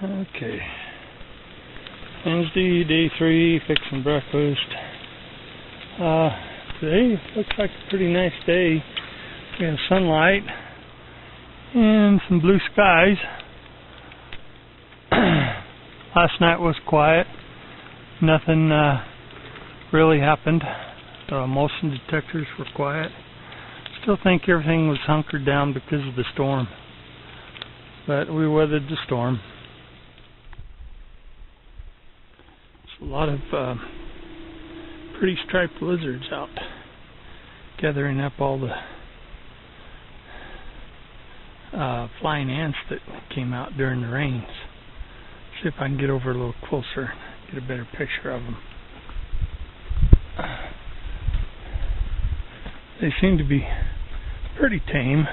Okay. Wednesday, day 3, fixing breakfast. Today looks like a pretty nice day. We have sunlight and some blue skies. Last night was quiet. Nothing really happened. The motion detectors were quiet. Still think everything was hunkered down because of the storm. But we weathered the storm. There's a lot of pretty striped lizards out gathering up all the flying ants that came out during the rains. See if I can get over a little closer, get a better picture of them. They seem to be pretty tame.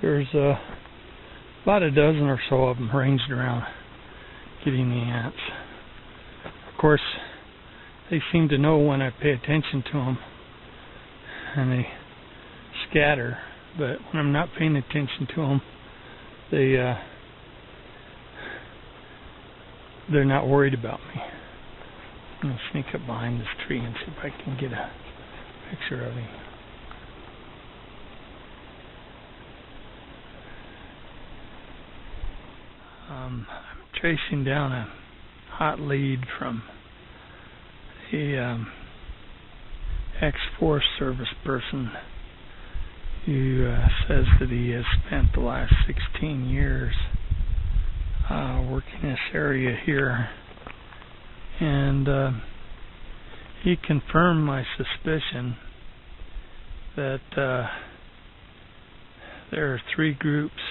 There's about a dozen or so of them ranged around getting the ants. Of course, they seem to know when I pay attention to them, and they scatter. But when I'm not paying attention to them, they're not worried about me. I'm going to sneak up behind this tree and see if I can get a picture of him. I'm tracing down a hot lead from a ex-Forest Service person who says that he has spent the last 16 years working this area here, and he confirmed my suspicion that there are 3 groups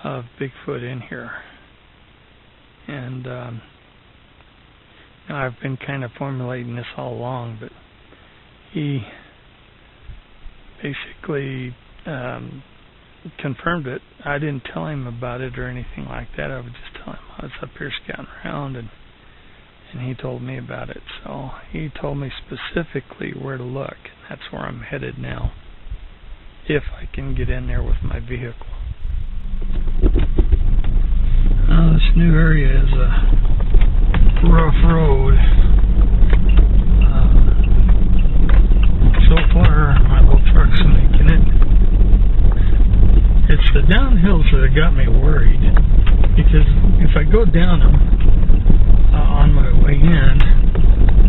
of Bigfoot in here, and I've been kind of formulating this all along, but he basically confirmed it. I didn't tell him about it or anything like that. I would just tell him I was up here scouting around, and he told me about it. So he told me specifically where to look, and that's where I'm headed now, if I can get in there with my vehicle. This new area is a rough road. So far, my little truck's making it. It's the downhills that have got me worried, because if I go down them on my way in,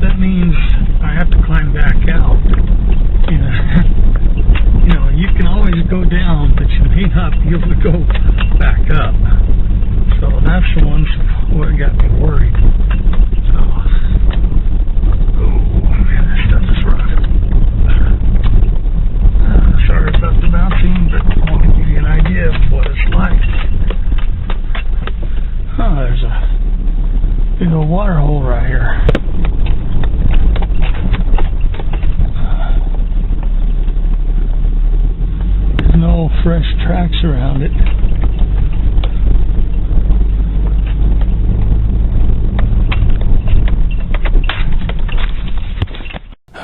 that means I have to climb back out. You can always go down, but you may not be able to go back up. So that's the ones what got me worried. So, oh man, this stuff is rough. Sorry about the bouncing, but I want to give you an idea of what it's like. Oh, there's a big old water hole right here. There's no fresh tracks around it.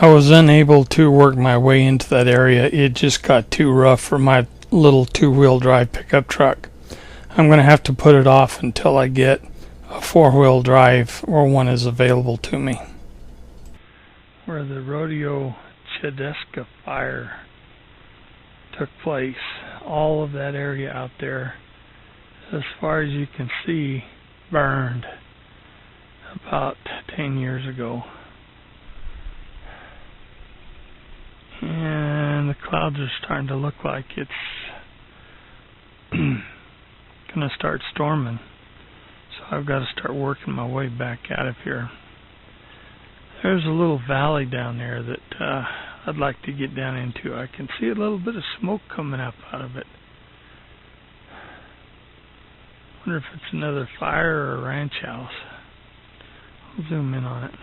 I was unable to work my way into that area. It just got too rough for my little 2-wheel drive pickup truck. I'm going to have to put it off until I get a 4-wheel drive or one is available to me. Where the Rodeo Chedeska fire took place, all of that area out there, as far as you can see, burned about 10 years ago. And the clouds are starting to look like it's going to start storming. So I've got to start working my way back out of here. There's a little valley down there that I'd like to get down into. I can see a little bit of smoke coming up out of it. Wonder if it's another fire or a ranch house. I'll zoom in on it.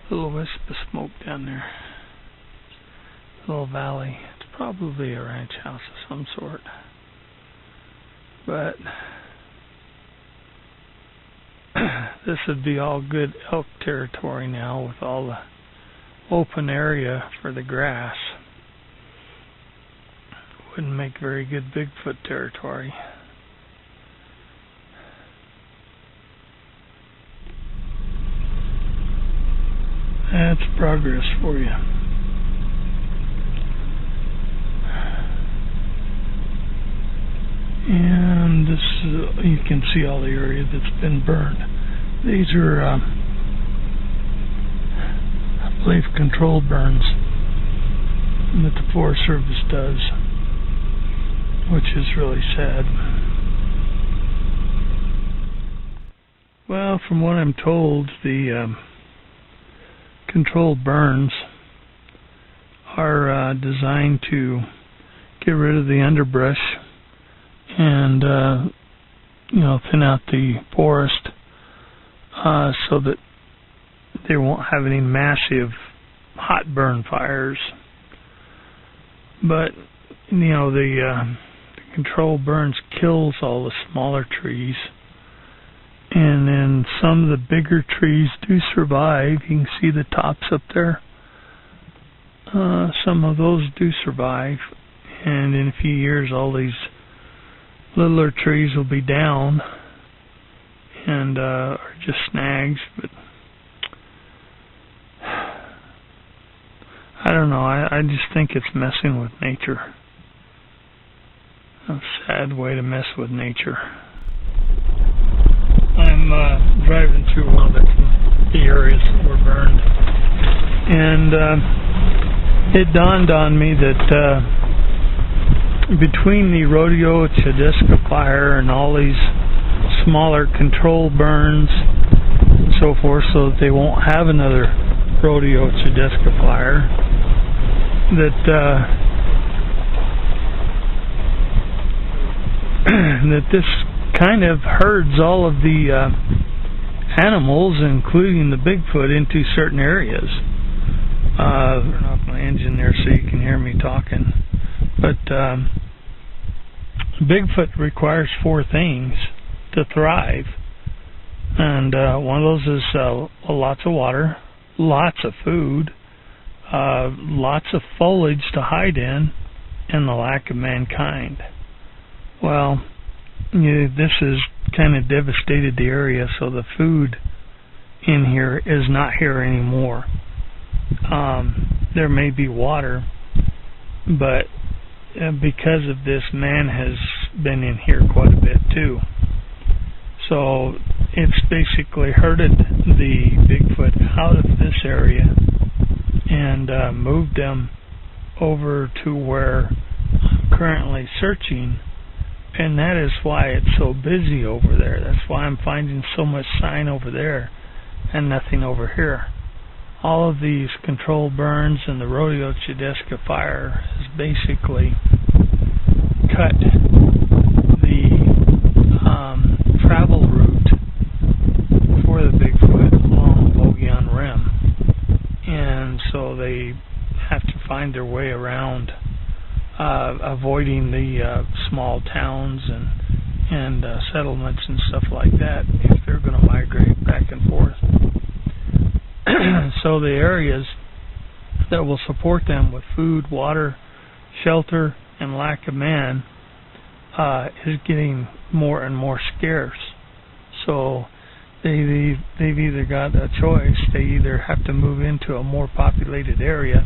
Little wisp of smoke down there. Little valley. It's Probably a ranch house of some sort. But this would be all good elk territory now with all the open area for the grass. Wouldn't make very good Bigfoot territory. That's progress for you. And this, you can see all the area that's been burned. These are, I believe, controlled burns that the Forest Service does, which is really sad. Well, from what I'm told, the controlled burns are designed to get rid of the underbrush and thin out the forest so that they won't have any massive hot burn fires. But the controlled burns kills all the smaller trees, and then some of the bigger trees do survive. You can see the tops up there. Some of those do survive, and in a few years all these littler trees will be down and are just snags. But I don't know, I just think it's messing with nature. A sad way to mess with nature. I'm driving through one of the areas that were burned, and it dawned on me that between the Rodeo Chedeska fire and all these smaller controlled burns and so forth, so that they won't have another Rodeo Chedeska fire, that this kind of herds all of the animals, including the Bigfoot, into certain areas. Turn off my engine there so you can hear me talking. But Bigfoot requires 4 things to thrive, and one of those is lots of water, lots of food, lots of foliage to hide in, and the lack of mankind. Well, this has kind of devastated the area, so the food in here is not here anymore. There may be water, but because of this, man has been in here quite a bit too. So it's basically herded the Bigfoot out of this area and moved them over to where I'm currently searching, and that is why it's so busy over there. That's why I'm finding so much sign over there and nothing over here. All of these controlled burns and the Rodeo Chedeska fire has basically cut the travel route for the Bigfoot along the Bogeon Rim, and so they have to find their way around, avoiding the small towns and settlements and stuff like that if they're going to migrate back and forth. So the areas that will support them with food, water, shelter, and lack of man is getting more and more scarce. So they've either got a choice. They either have to move into a more populated area,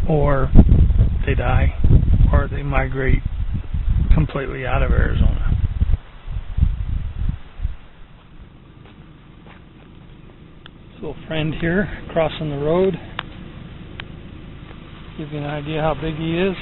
or they die, or they migrate completely out of Arizona. Little friend here crossing the road. Give you an idea how big he is.